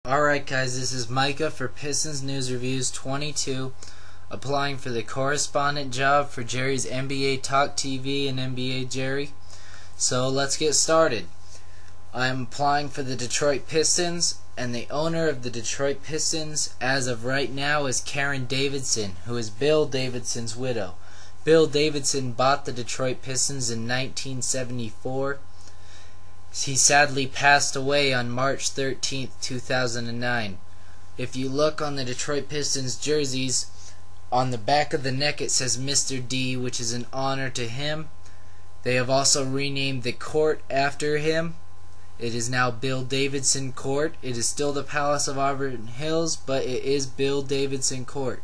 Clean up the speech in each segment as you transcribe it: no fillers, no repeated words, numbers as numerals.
Alright guys, this is Micah for Pistons News Reviews 22, applying for the correspondent job for Jarry's NBA Talk TV and NBA Jarry. So let's get started. I'm applying for the Detroit Pistons, and the owner of the Detroit Pistons as of right now is Karen Davidson, who is Bill Davidson's widow. Bill Davidson bought the Detroit Pistons in 1974. He sadly passed away on March 13th, 2009. If you look on the Detroit Pistons jerseys, on the back of the neck it says Mr. D, which is an honor to him. They have also renamed the court after him. It is now Bill Davidson Court. It is still the Palace of Auburn Hills, but it is Bill Davidson Court.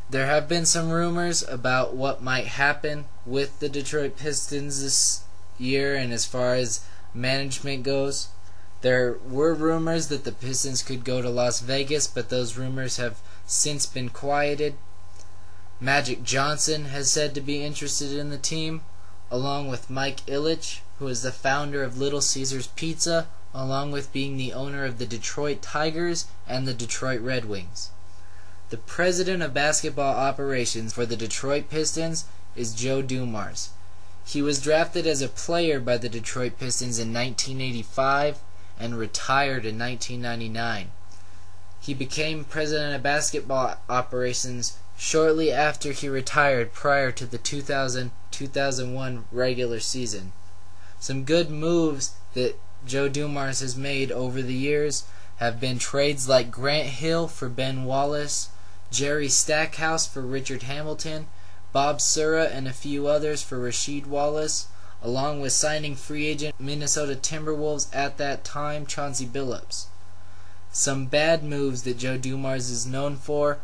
There have been some rumors about what might happen with the Detroit Pistons this year, and as far as management goes, there were rumors that the Pistons could go to Las Vegas, but those rumors have since been quieted. Magic Johnson has said to be interested in the team, along with Mike Ilitch, who is the founder of Little Caesars Pizza, along with being the owner of the Detroit Tigers and the Detroit Red Wings. The president of basketball operations for the Detroit Pistons is Joe Dumars. He was drafted as a player by the Detroit Pistons in 1985 and retired in 1999. He became president of basketball operations shortly after he retired prior to the 2000-2001 regular season. Some good moves that Joe Dumars has made over the years have been trades like Grant Hill for Ben Wallace, Jerry Stackhouse for Richard Hamilton, Bob Sura and a few others for Rasheed Wallace, along with signing free agent Minnesota Timberwolves at that time, Chauncey Billups. Some bad moves that Joe Dumars is known for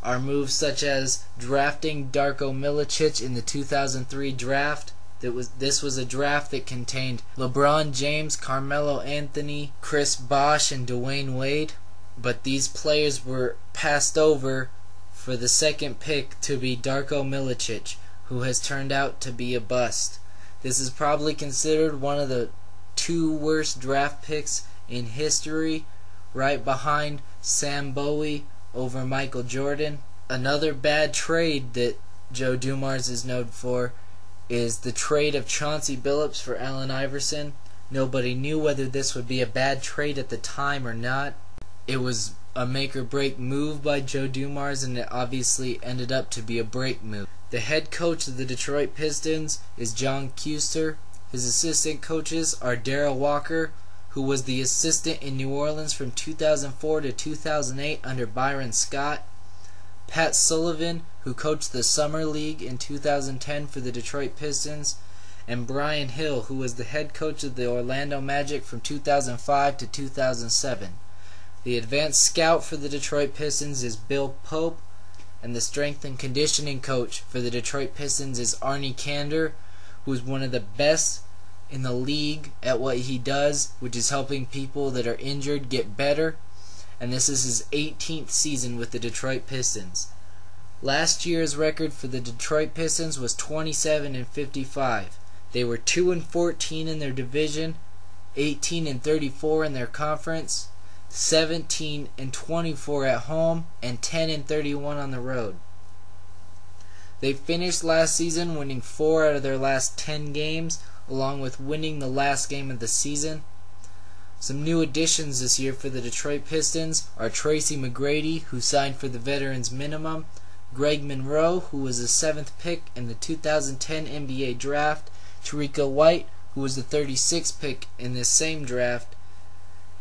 are moves such as drafting Darko Milicic in the 2003 draft. This was a draft that contained LeBron James, Carmelo Anthony, Chris Bosh, and Dwayne Wade, but these players were passed over for the second pick to be Darko Milicic, who has turned out to be a bust. This is probably considered one of the two worst draft picks in history, right behind Sam Bowie over Michael Jordan. Another bad trade that Joe Dumars is known for is the trade of Chauncey Billups for Allen Iverson. Nobody knew whether this would be a bad trade at the time or not. It was a make-or-break move by Joe Dumars, and it obviously ended up to be a break move. The head coach of the Detroit Pistons is John Kuester. His assistant coaches are Darrell Walker, who was the assistant in New Orleans from 2004 to 2008 under Byron Scott, Pat Sullivan, who coached the Summer League in 2010 for the Detroit Pistons, and Brian Hill, who was the head coach of the Orlando Magic from 2005 to 2007. The advanced scout for the Detroit Pistons is Bill Pope, and the strength and conditioning coach for the Detroit Pistons is Arnie Kander, who is one of the best in the league at what he does, which is helping people that are injured get better, and this is his 18th season with the Detroit Pistons. Last year's record for the Detroit Pistons was 27-55. They were 2-14 in their division, 18-34 in their conference, 17-24 at home, and 10-31 on the road. They finished last season winning 4 out of their last 10 games, along with winning the last game of the season. Some new additions this year for the Detroit Pistons are Tracy McGrady, who signed for the veterans minimum, Greg Monroe, who was the 7th pick in the 2010 NBA draft, Terrico White, who was the 36th pick in this same draft,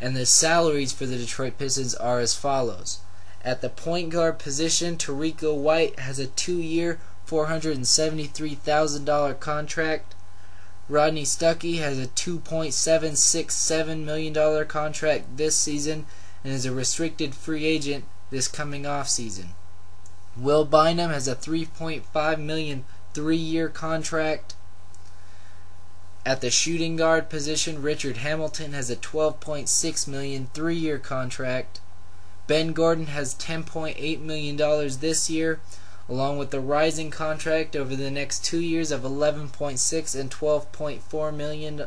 and the salaries for the Detroit Pistons are as follows. At the point guard position, Terrico White has a 2-year, $473,000 contract. Rodney Stuckey has a $2.767 million contract this season and is a restricted free agent this coming off season. Will Bynum has a $3.5 million 3-year contract. At the shooting guard position, Richard Hamilton has a $12.6 million 3-year contract. Ben Gordon has $10.8 million this year, along with the rising contract over the next 2 years of $11.6 and $12.4 million.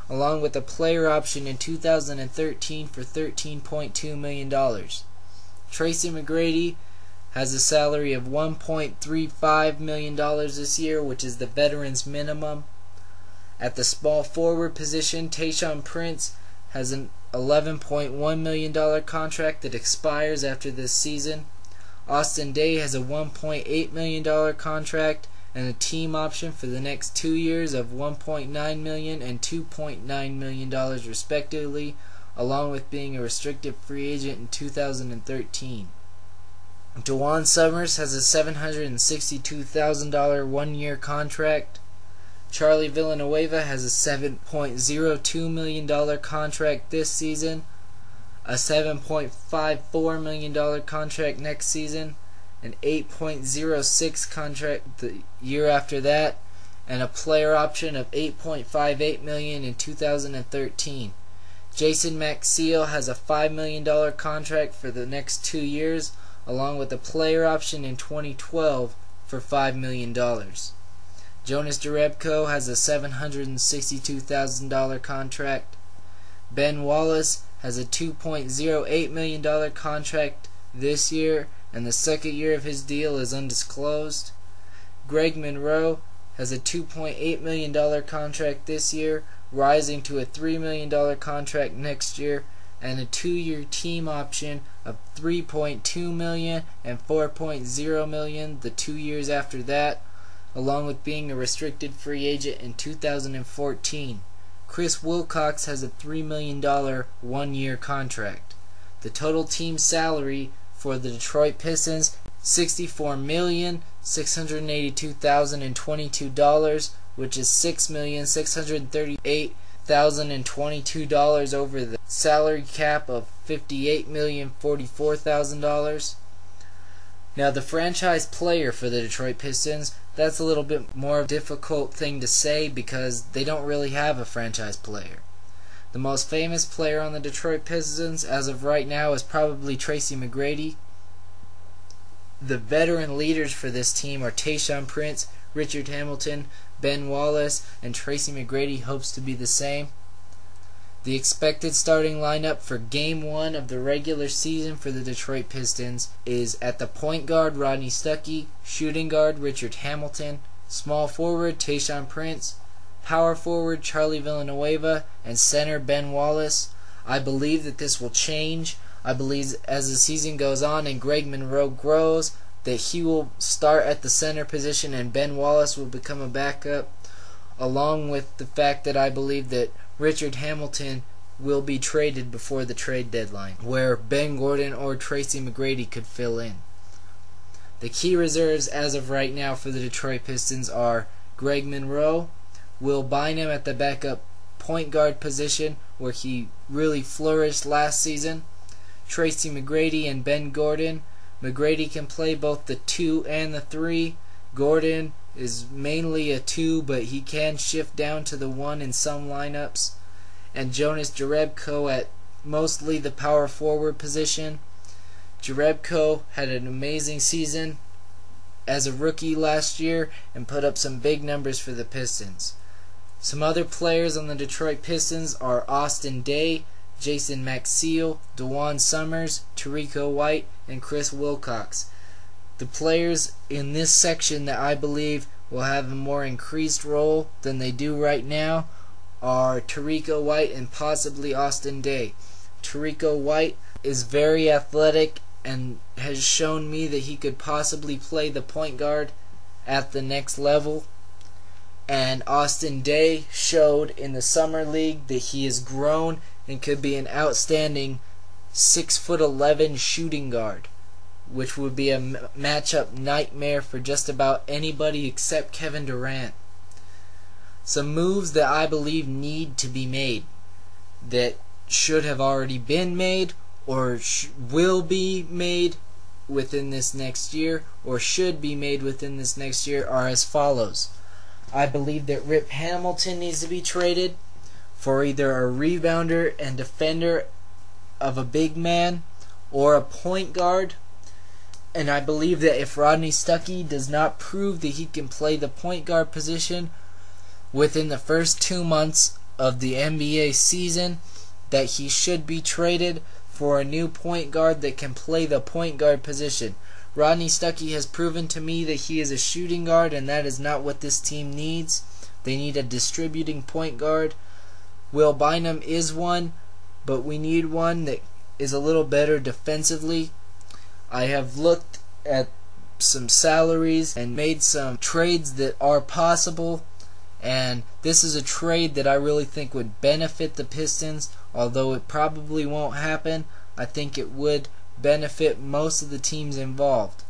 along with a player option in 2013 for $13.2 million. Tracy McGrady has a salary of $1.35 million this year, which is the veteran's minimum. At the small forward position, Tayshaun Prince has an $11.1 million contract that expires after this season. Austin Daye has a $1.8 million contract and a team option for the next 2 years of $1.9 million and $2.9 million respectively, along with being a restricted free agent in 2013. Dajuan Summers has a $762,000 one-year contract. Charlie Villanueva has a $7.02 million contract this season, a $7.54 million contract next season, an $8.06 contract the year after that, and a player option of $8.58 million in 2013. Jason Maxiell has a $5 million contract for the next 2 years, along with a player option in 2012 for $5 million. Jonas Jerebko has a $762,000 contract. Ben Wallace has a $2.08 million contract this year, and the second year of his deal is undisclosed. Greg Monroe has a $2.8 million contract this year, rising to a $3 million contract next year, and a 2-year team option of $3.2 million and $4.0 million the 2 years after that, along with being a restricted free agent in 2014. Chris Wilcox has a $3 million one-year contract. The total team salary for the Detroit Pistons, $64,682,022, which is $6,638,022 over the salary cap of $58,044,000. Now the franchise player for the Detroit Pistons, that's a little bit more difficult thing to say because they don't really have a franchise player. The most famous player on the Detroit Pistons as of right now is probably Tracy McGrady. The veteran leaders for this team are Tayshaun Prince, Richard Hamilton, Ben Wallace, and Tracy McGrady hopes to be the same. The expected starting lineup for Game 1 of the regular season for the Detroit Pistons is at the point guard Rodney Stuckey, shooting guard Richard Hamilton, small forward Tayshaun Prince, power forward Charlie Villanueva, and center Ben Wallace. I believe that this will change. I believe as the season goes on and Greg Monroe grows, that he will start at the center position and Ben Wallace will become a backup, along with the fact that I believe that Richard Hamilton will be traded before the trade deadline, where Ben Gordon or Tracy McGrady could fill in. The key reserves as of right now for the Detroit Pistons are Greg Monroe, Will Bynum at the backup point guard position, where he really flourished last season, Tracy McGrady and Ben Gordon. McGrady can play both the 2 and the 3. Gordon is mainly a 2, but he can shift down to the 1 in some lineups. And Jonas Jerebko at mostly the power forward position. Jerebko had an amazing season as a rookie last year and put up some big numbers for the Pistons. Some other players on the Detroit Pistons are Austin Daye, Jason Maxiell, Dajuan Summers, Terrico White, and Chris Wilcox. The players in this section that I believe will have a more increased role than they do right now are Terrico White and possibly Austin Daye. Terrico White is very athletic and has shown me that he could possibly play the point guard at the next level. And Austin Daye showed in the summer league that he has grown and could be an outstanding 6'11" shooting guard, which would be a matchup nightmare for just about anybody except Kevin Durant. Some moves that I believe need to be made, that should have already been made or will be made within this next year, or should be made within this next year, are as follows. I believe that Rip Hamilton needs to be traded for either a rebounder and defender of a big man or a point guard. And I believe that if Rodney Stuckey does not prove that he can play the point guard position within the first 2 months of the NBA season that he should be traded for a new point guard that can play the point guard position. Rodney Stuckey has proven to me that he is a shooting guard, and that is not what this team needs. They need a distributing point guard. Will Bynum is one, but we need one that is a little better defensively. I have looked at some salaries and made some trades that are possible, and this is a trade that I really think would benefit the Pistons. Although it probably won't happen, I think it would benefit most of the teams involved.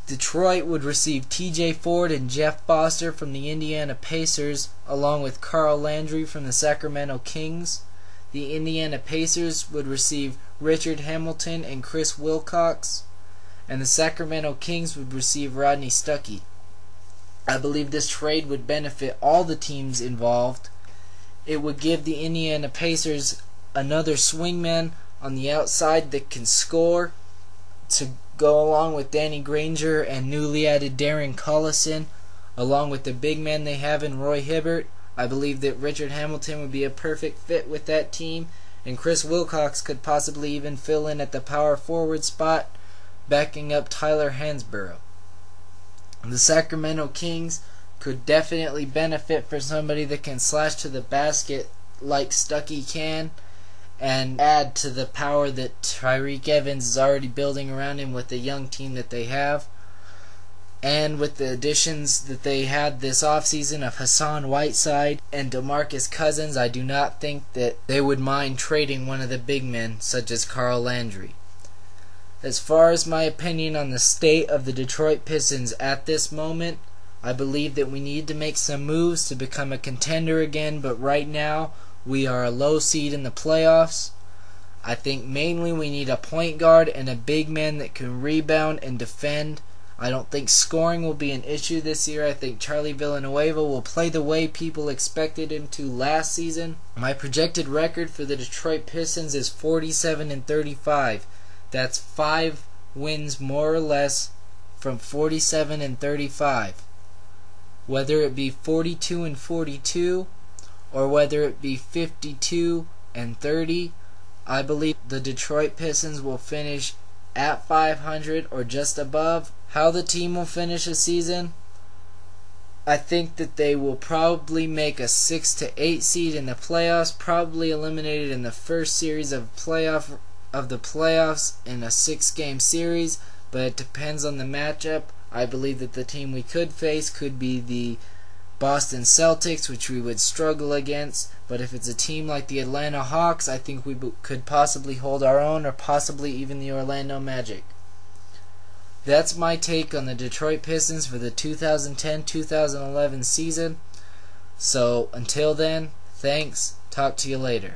Detroit would receive TJ Ford and Jeff Foster from the Indiana Pacers, along with Carl Landry from the Sacramento Kings. The Indiana Pacers would receive Richard Hamilton and Chris Wilcox, and the Sacramento Kings would receive Rodney Stuckey. I believe this trade would benefit all the teams involved. It would give the Indiana Pacers another swingman on the outside that can score to go along with Danny Granger and newly added Darren Collison, along with the big man they have in Roy Hibbert. I believe that Richard Hamilton would be a perfect fit with that team, and Chris Wilcox could possibly even fill in at the power forward spot, backing up Tyler Hansborough. The Sacramento Kings could definitely benefit from somebody that can slash to the basket like Stuckey can, and add to the power that Tyreke Evans is already building around him with the young team that they have. And with the additions that they had this offseason of Hassan Whiteside and DeMarcus Cousins, I do not think that they would mind trading one of the big men such as Carl Landry. As far as my opinion on the state of the Detroit Pistons at this moment, I believe that we need to make some moves to become a contender again, but right now we are a low seed in the playoffs. I think mainly we need a point guard and a big man that can rebound and defend. I don't think scoring will be an issue this year. I think Charlie Villanueva will play the way people expected him to last season. My projected record for the Detroit Pistons is 47-35. That's 5 wins more or less from 47-35. Whether it be 42-42 or whether it be 52-30, I believe the Detroit Pistons will finish at 500 or just above. How the team will finish the season, I think that they will probably make a 6 to 8 seed in the playoffs, probably eliminated in the first series of the playoffs in a 6-game series, but it depends on the matchup. I believe that the team we could face could be the Boston Celtics, which we would struggle against, but if it's a team like the Atlanta Hawks, I think we could possibly hold our own, or possibly even the Orlando Magic. That's my take on the Detroit Pistons for the 2010-2011 season. So until then, thanks. Talk to you later.